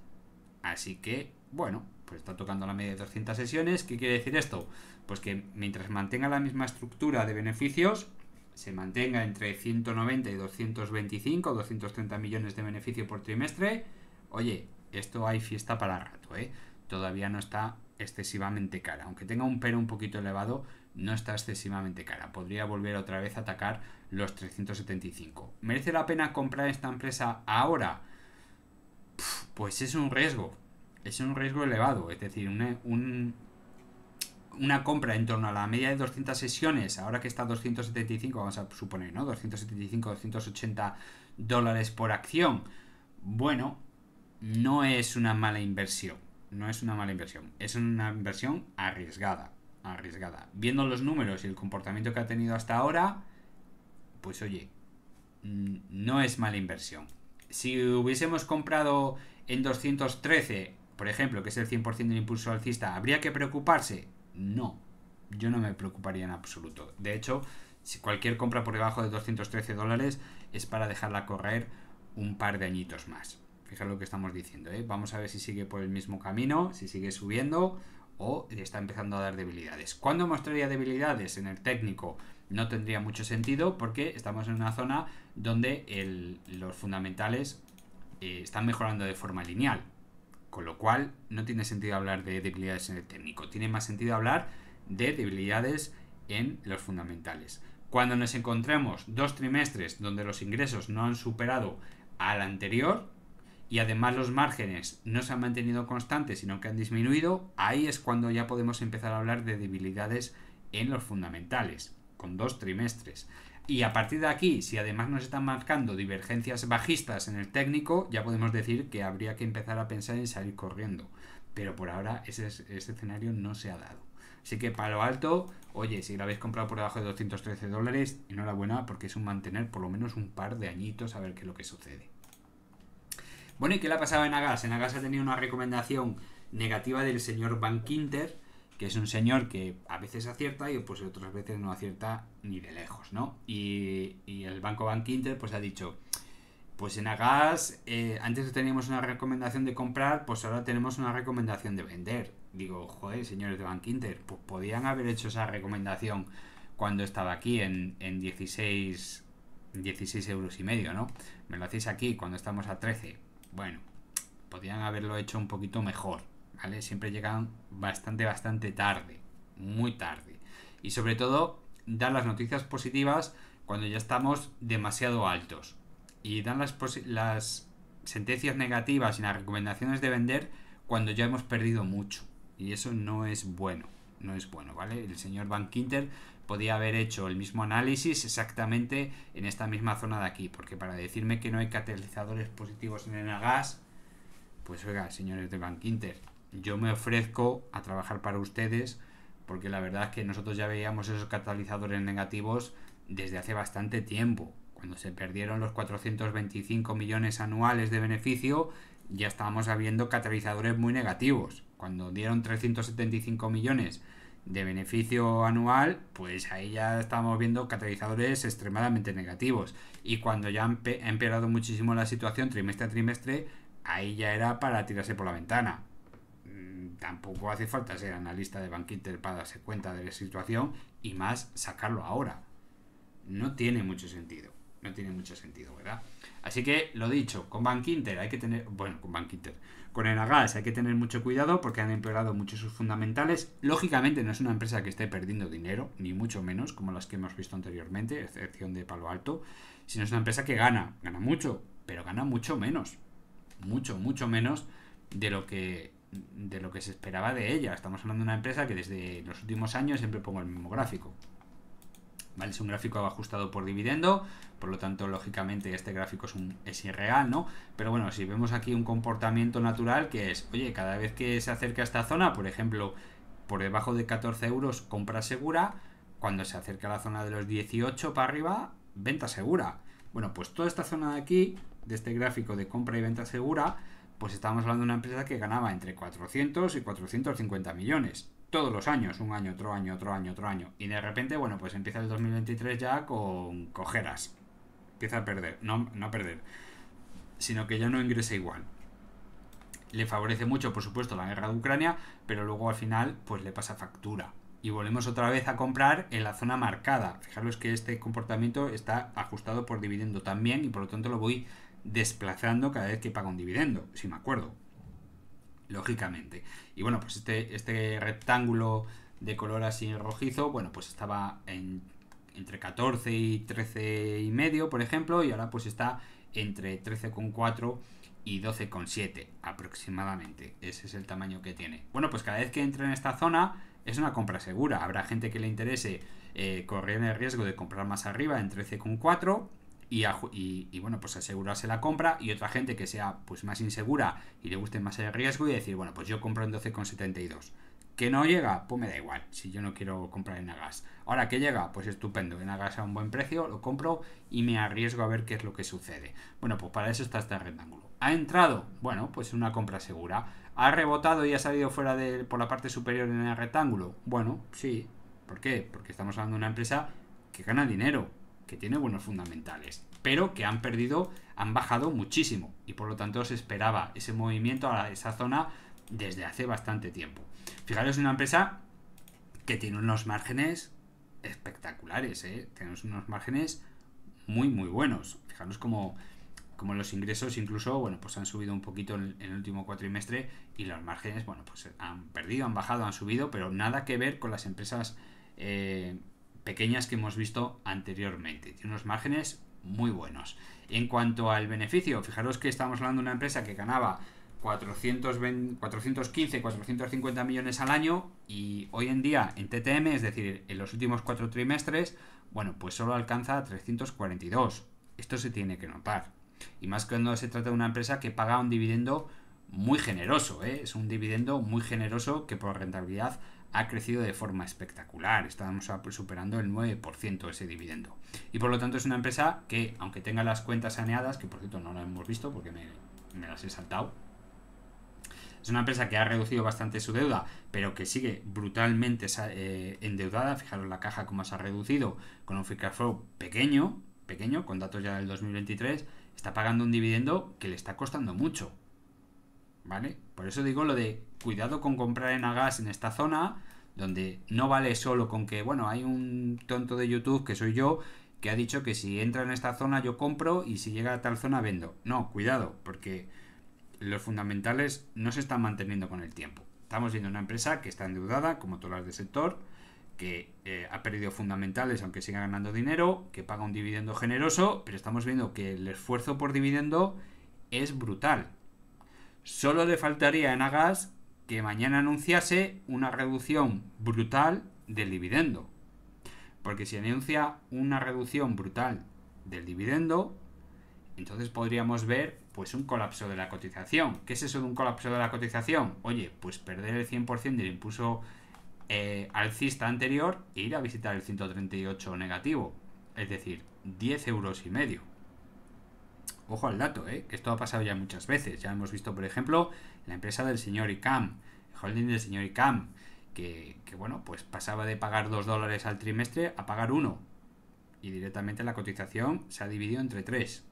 Así que, bueno, pues está tocando la media de 200 sesiones. ¿Qué quiere decir esto? Pues que mientras mantenga la misma estructura de beneficios, se mantenga entre 190 y 225, 230 millones de beneficio por trimestre, oye, esto hay fiesta para rato, ¿eh? Todavía no está excesivamente cara. Aunque tenga un pero un poquito elevado, no está excesivamente cara. Podría volver otra vez a atacar los 375. ¿Merece la pena comprar esta empresa ahora? Pues es un riesgo. Es un riesgo elevado. Es decir, una compra en torno a la media de 200 sesiones, ahora que está a 275, vamos a suponer, ¿no? 275, 280 dólares por acción. Bueno, no es una mala inversión. No es una mala inversión. Es una inversión arriesgada. Viendo los números y el comportamiento que ha tenido hasta ahora, pues oye, no es mala inversión. Si hubiésemos comprado en 213, por ejemplo, que es el 100% del impulso alcista, ¿habría que preocuparse? No, yo no me preocuparía en absoluto. De hecho, si cualquier compra por debajo de 213 dólares es para dejarla correr un par de añitos más. Fijaos lo que estamos diciendo, ¿eh? Vamos a ver si sigue por el mismo camino, si sigue subiendo o está empezando a dar debilidades. ¿Cuándo mostraría debilidades? En el técnico no tendría mucho sentido porque estamos en una zona donde los fundamentales están mejorando de forma lineal. Con lo cual no tiene sentido hablar de debilidades en el técnico. Tiene más sentido hablar de debilidades en los fundamentales. Cuando nos encontremos 2 trimestres donde los ingresos no han superado al anterior y además los márgenes no se han mantenido constantes sino que han disminuido, ahí es cuando ya podemos empezar a hablar de debilidades en los fundamentales, con 2 trimestres. Y a partir de aquí, si además nos están marcando divergencias bajistas en el técnico, ya podemos decir que habría que empezar a pensar en salir corriendo. Pero por ahora ese escenario no se ha dado. Así que para lo alto, oye, si la habéis comprado por debajo de 213 dólares, enhorabuena porque es un mantener por lo menos un par de añitos a ver qué es lo que sucede. Bueno, ¿y qué le ha pasado en Agas? En Agas ha tenido una recomendación negativa del señor Bankinter, que es un señor que a veces acierta y pues otras veces no acierta ni de lejos, ¿no? Y el banco Bankinter pues ha dicho, pues en Agas antes teníamos una recomendación de comprar, pues ahora tenemos una recomendación de vender. Digo, joder, señores de Bankinter, pues podían haber hecho esa recomendación cuando estaba aquí en 16 euros y medio, ¿no? Me lo hacéis aquí cuando estamos a 13. Bueno, podrían haberlo hecho un poquito mejor, ¿vale? Siempre llegan bastante tarde, muy tarde. Y sobre todo, dan las noticias positivas cuando ya estamos demasiado altos. Y dan las sentencias negativas y las recomendaciones de vender cuando ya hemos perdido mucho. Y eso no es bueno. No es bueno, ¿vale? El señor Van Quinter podía haber hecho el mismo análisis exactamente en esta misma zona de aquí. Porque para decirme que no hay catalizadores positivos en Enagas, pues oiga, señores de Van Quinter, yo me ofrezco a trabajar para ustedes, porque la verdad es que nosotros ya veíamos esos catalizadores negativos desde hace bastante tiempo. Cuando se perdieron los 425 millones anuales de beneficio, ya estábamos viendo catalizadores muy negativos. Cuando dieron 375 millones de beneficio anual, pues ahí ya estábamos viendo catalizadores extremadamente negativos. Y cuando ya ha empeorado muchísimo la situación trimestre a trimestre, ahí ya era para tirarse por la ventana. Tampoco hace falta ser analista de Van Quinter para darse cuenta de la situación, y más sacarlo ahora. No tiene mucho sentido. No tiene mucho sentido, ¿verdad? Así que, lo dicho, con Van Quinter hay que tener... Bueno, con Van Quinter. Con Enagas hay que tener mucho cuidado porque han empeorado mucho sus fundamentales. Lógicamente no es una empresa que esté perdiendo dinero, ni mucho menos, como las que hemos visto anteriormente, excepción de Palo Alto, sino es una empresa que gana mucho, pero gana mucho menos. Mucho menos de lo que se esperaba de ella. Estamos hablando de una empresa que desde los últimos años, siempre pongo el mismo gráfico, ¿vale? Es un gráfico ajustado por dividendo, por lo tanto, lógicamente, este gráfico es irreal, ¿no? Pero bueno, si vemos aquí un comportamiento natural que es, oye, cada vez que se acerca a esta zona, por ejemplo, por debajo de 14 euros, compra segura. Cuando se acerca a la zona de los 18 para arriba, venta segura. Bueno, pues toda esta zona de aquí, de este gráfico de compra y venta segura, pues estamos hablando de una empresa que ganaba entre 400 y 450 millones. Todos los años, un año, otro año, otro año, otro año. Y de repente, bueno, pues empieza el 2023 ya con cojeras. Empieza a perder. No a perder, sino que ya no ingresa igual. Le favorece mucho, por supuesto, la guerra de Ucrania, pero luego al final, pues le pasa factura. Y volvemos otra vez a comprar en la zona marcada. Fijaros que este comportamiento está ajustado por dividendo también, y por lo tanto lo voy desplazando cada vez que paga un dividendo, si me acuerdo, lógicamente. Y bueno, pues este rectángulo de color así rojizo, bueno, pues estaba entre 14 y 13 y medio, por ejemplo, y ahora pues está entre 13,4 y 12,7 aproximadamente. Ese es el tamaño que tiene. Bueno, pues cada vez que entre en esta zona es una compra segura. Habrá gente que le interese correr el riesgo de comprar más arriba en 13,4 y bueno, pues asegurarse la compra, y otra gente que sea pues más insegura y le guste más el riesgo y decir, bueno, pues yo compro en 12,72. ¿Que no llega? Pues me da igual, si yo no quiero comprar en Enagas. Ahora que llega, pues estupendo, Enagas a un buen precio, lo compro y me arriesgo a ver qué es lo que sucede. Bueno, pues para eso está este rectángulo. ¿Ha entrado? Bueno, pues una compra segura. ¿Ha rebotado y ha salido fuera por la parte superior en el rectángulo? Bueno, sí. ¿Por qué? Porque estamos hablando de una empresa que gana dinero, que tiene buenos fundamentales, pero que han bajado muchísimo, y por lo tanto se esperaba ese movimiento a esa zona desde hace bastante tiempo. Fijaros, una empresa que tiene unos márgenes espectaculares, tenemos unos márgenes muy buenos. Fijaros como los ingresos incluso, bueno, pues han subido un poquito en el último cuatrimestre, y los márgenes, bueno, pues han perdido, han bajado, han subido, pero nada que ver con las empresas pequeñas que hemos visto anteriormente. Tiene unos márgenes muy buenos. En cuanto al beneficio, fijaros que estamos hablando de una empresa que ganaba 415, 450 millones al año, y hoy en día en TTM, es decir, en los últimos 4 trimestres, bueno, pues solo alcanza 342. Esto se tiene que notar. Y más cuando se trata de una empresa que paga un dividendo muy generoso, es un dividendo muy generoso que por rentabilidad ha crecido de forma espectacular. Estamos superando el 9% ese dividendo. Y por lo tanto es una empresa que, aunque tenga las cuentas saneadas, que por cierto no las hemos visto porque me las he saltado, es una empresa que ha reducido bastante su deuda, pero que sigue brutalmente endeudada. Fijaros la caja cómo se ha reducido, con un free cash flow pequeño, con datos ya del 2023, está pagando un dividendo que le está costando mucho, ¿vale? Por eso digo lo de cuidado con comprar Enagas en esta zona, donde no vale solo con que, bueno, hay un tonto de YouTube, que soy yo, que ha dicho que si entra en esta zona yo compro y si llega a tal zona vendo. No, cuidado, porque los fundamentales no se están manteniendo con el tiempo. Estamos viendo una empresa que está endeudada, como todas las del sector, que ha perdido fundamentales aunque siga ganando dinero, que paga un dividendo generoso, pero estamos viendo que el esfuerzo por dividendo es brutal. Solo le faltaría a Enagas que mañana anunciase una reducción brutal del dividendo. Porque si anuncia una reducción brutal del dividendo, entonces podríamos ver pues un colapso de la cotización. ¿Qué es eso de un colapso de la cotización? Oye, pues perder el 100% del impulso alcista anterior e ir a visitar el 138 negativo. Es decir, 10 euros y medio. Ojo al dato, que esto ha pasado ya muchas veces. Ya hemos visto, por ejemplo, la empresa del señor ICAM, el holding del señor ICAM, que bueno, pues pasaba de pagar $2 al trimestre a pagar 1. Y directamente la cotización se ha dividido entre 3.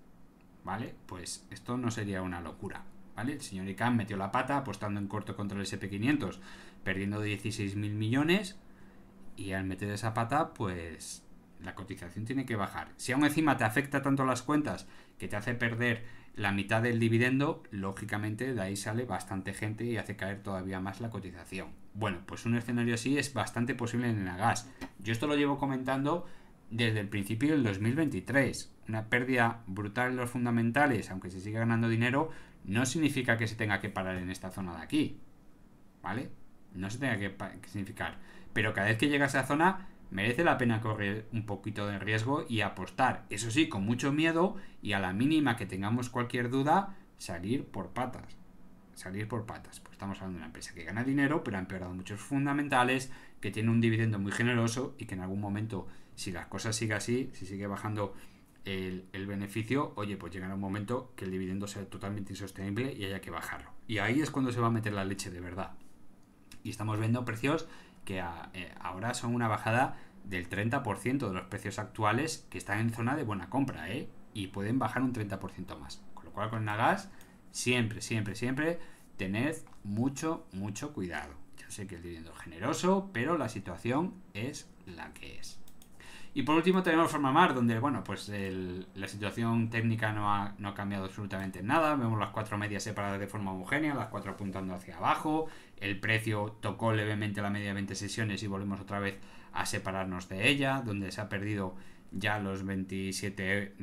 ¿Vale? Pues esto no sería una locura. ¿Vale? El señor ICAM metió la pata apostando en corto contra el SP500, perdiendo 16.000 millones, y al meter esa pata, pues la cotización tiene que bajar. Si aún encima te afecta tanto las cuentas que te hace perder la mitad del dividendo, lógicamente de ahí sale bastante gente y hace caer todavía más la cotización. Bueno, pues un escenario así es bastante posible en Enagas. Yo esto lo llevo comentando desde el principio del 2023. Una pérdida brutal en los fundamentales, aunque se siga ganando dinero, no significa que se tenga que parar en esta zona de aquí, ¿vale? No se tenga que significar. Pero cada vez que llega a esa zona, merece la pena correr un poquito de riesgo y apostar. Eso sí, con mucho miedo, y a la mínima que tengamos cualquier duda, salir por patas. Salir por patas. Pues estamos hablando de una empresa que gana dinero, pero ha empeorado muchos fundamentales, que tiene un dividendo muy generoso y que en algún momento, si las cosas siguen así, si sigue bajando el beneficio, oye, pues llegará un momento que el dividendo sea totalmente insostenible y haya que bajarlo. Y ahí es cuando se va a meter la leche de verdad. Y estamos viendo precios que ahora son una bajada del 30% de los precios actuales, que están en zona de buena compra, y pueden bajar un 30% más. Con lo cual, con Enagas, siempre tened mucho cuidado. Yo sé que el dividendo es generoso, pero la situación es la que es. Y por último tenemos Farmamar, donde bueno, pues la situación técnica no ha cambiado absolutamente nada. Vemos las 4 medias separadas de forma homogénea, las 4 apuntando hacia abajo. El precio tocó levemente la media de 20 sesiones y volvemos otra vez a separarnos de ella, donde se ha perdido ya los 27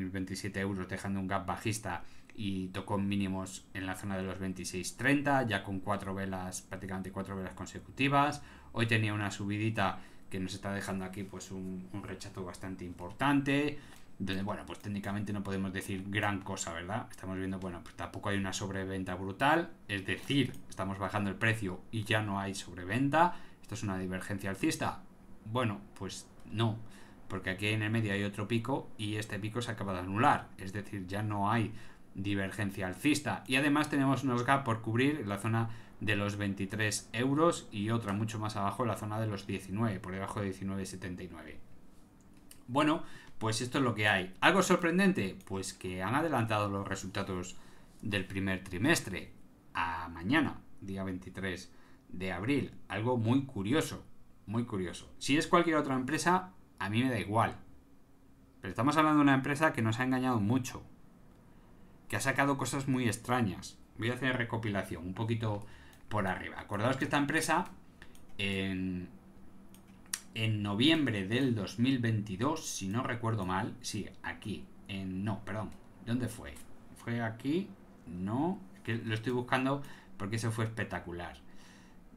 euros, dejando un gap bajista, y tocó mínimos en la zona de los 26.30, ya con prácticamente 4 velas consecutivas. Hoy tenía una subidita que nos está dejando aquí pues un rechazo bastante importante, donde bueno, pues técnicamente no podemos decir gran cosa, ¿verdad? Estamos viendo, bueno, pues tampoco hay una sobreventa brutal, es decir, estamos bajando el precio y ya no hay sobreventa. ¿Esto es una divergencia alcista? Bueno, pues no, porque aquí en el medio hay otro pico y este pico se acaba de anular, es decir, ya no hay divergencia alcista, y además tenemos unos gap por cubrir en la zona de los 23 euros y otra mucho más abajo en la zona de los 19, por debajo de 19,79. Bueno, pues esto es lo que hay. ¿Algo sorprendente? Pues que han adelantado los resultados del primer trimestre a mañana, día 23 de abril. Algo muy curioso, muy curioso. Si es cualquier otra empresa, a mí me da igual. Pero estamos hablando de una empresa que nos ha engañado mucho, que ha sacado cosas muy extrañas. Voy a hacer recopilación un poquito por arriba. Acordaos que esta empresa en noviembre del 2022, si no recuerdo mal, sí, aquí, ¿dónde fue? ¿Fue aquí? No, es que lo estoy buscando porque eso fue espectacular.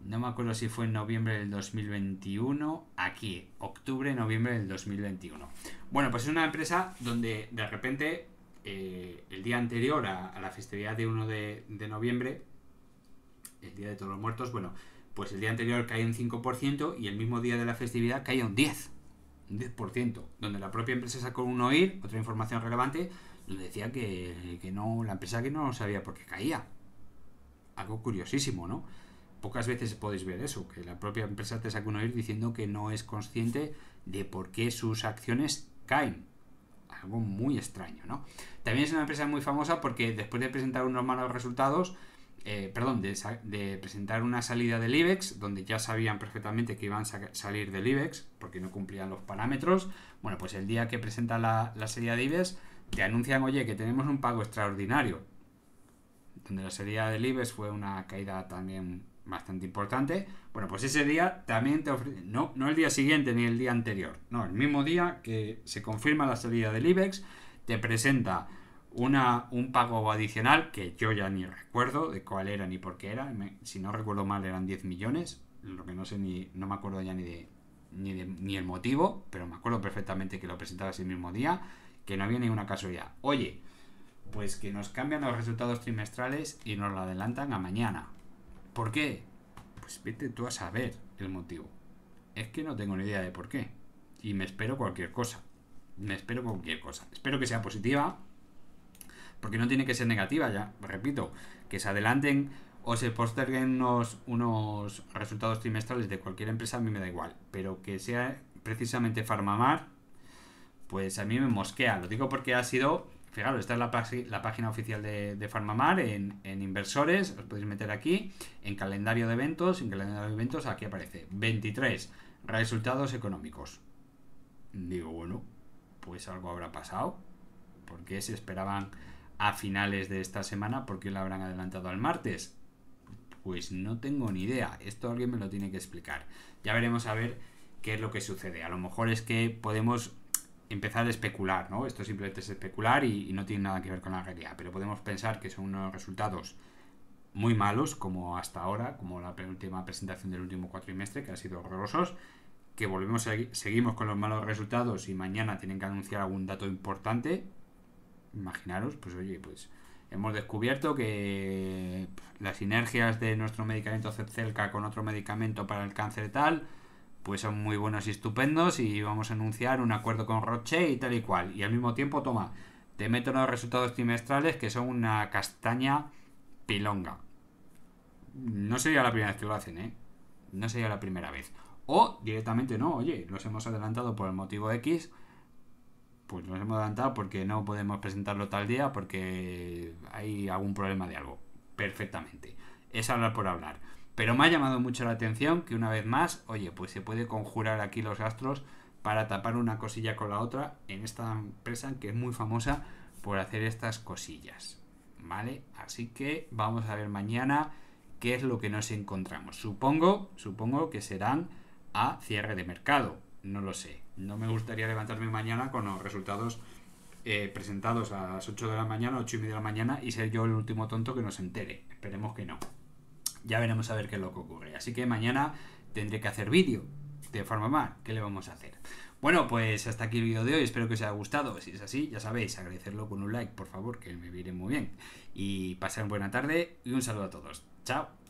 No me acuerdo si fue en noviembre del 2021, aquí, octubre-noviembre del 2021. Bueno, pues es una empresa donde de repente el día anterior a la festividad de 1 de noviembre, el Día de Todos los Muertos, bueno, pues el día anterior caía un 5% y el mismo día de la festividad caía un 10%, donde la propia empresa sacó un OIR, otra información relevante, donde decía que no, la empresa que no sabía por qué caía. Algo curiosísimo, ¿no? Pocas veces podéis ver eso, que la propia empresa te saca un OIR diciendo que no es consciente de por qué sus acciones caen. Algo muy extraño, ¿no? También es una empresa muy famosa porque después de presentar unos malos resultados, de presentar una salida del IBEX, donde ya sabían perfectamente que iban a salir del IBEX, porque no cumplían los parámetros. Bueno, pues el día que presenta la salida de IBEX, te anuncian, oye, que tenemos un pago extraordinario, donde la salida del IBEX fue una caída también bastante importante. Bueno, pues ese día también te ofrece, no el día siguiente ni el día anterior, no, el mismo día que se confirma la salida del IBEX, te presenta un pago adicional que yo ya ni recuerdo de cuál era ni por qué era. Si no recuerdo mal eran 10 millones, lo que no sé no me acuerdo ya ni el motivo, pero me acuerdo perfectamente que lo presentaba ese mismo día, que no había ninguna casualidad. Oye, pues que nos cambian los resultados trimestrales y nos lo adelantan a mañana. ¿Por qué? Pues vete tú a saber el motivo. Es que no tengo ni idea de por qué. Y me espero cualquier cosa. Espero que sea positiva, porque no tiene que ser negativa, ya repito, que se adelanten o se posterguen unos resultados trimestrales de cualquier empresa a mí me da igual, pero que sea precisamente PharmaMar, pues a mí me mosquea. Lo digo porque ha sido, fijaros, esta es la página oficial de PharmaMar en inversores, os podéis meter aquí, en calendario de eventos, aquí aparece 23 resultados económicos. Digo, bueno, pues algo habrá pasado, porque se esperaban a finales de esta semana, ¿por qué lo habrán adelantado al martes? Pues no tengo ni idea, esto alguien me lo tiene que explicar. Ya veremos a ver qué es lo que sucede. A lo mejor es que podemos empezar a especular, ¿no? Esto simplemente es especular y no tiene nada que ver con la realidad, pero podemos pensar que son unos resultados muy malos, como hasta ahora, como la última presentación del último cuatrimestre, que ha sido horrorosos, que seguimos con los malos resultados y mañana tienen que anunciar algún dato importante. Imaginaros, pues oye, pues hemos descubierto que las sinergias de nuestro medicamento Zepzelca con otro medicamento para el cáncer tal, pues son muy buenos y estupendos y vamos a anunciar un acuerdo con Roche y tal y cual. Y al mismo tiempo, toma, te meto los resultados trimestrales que son una castaña pilonga. No sería la primera vez que lo hacen, ¿eh? No sería la primera vez. O directamente no, oye, los hemos adelantado por el motivo X, pues nos hemos adelantado porque no podemos presentarlo tal día porque hay algún problema de algo. Perfectamente. Es hablar por hablar. Pero me ha llamado mucho la atención que una vez más, oye, pues se puede conjurar aquí los astros para tapar una cosilla con la otra en esta empresa que es muy famosa por hacer estas cosillas. ¿Vale? Así que vamos a ver mañana qué es lo que nos encontramos. Supongo que serán a cierre de mercado. No lo sé. No me gustaría levantarme mañana con los resultados presentados a las 8 de la mañana, 8 y media de la mañana y ser yo el último tonto que no se entere. Esperemos que no. Ya veremos a ver qué es lo que ocurre. Así que mañana tendré que hacer vídeo de PharmaMar. ¿Qué le vamos a hacer? Bueno, pues hasta aquí el vídeo de hoy. Espero que os haya gustado. Si es así, ya sabéis, agradecerlo con un like, por favor, que me viene muy bien. Y pasar buena tarde y un saludo a todos. Chao.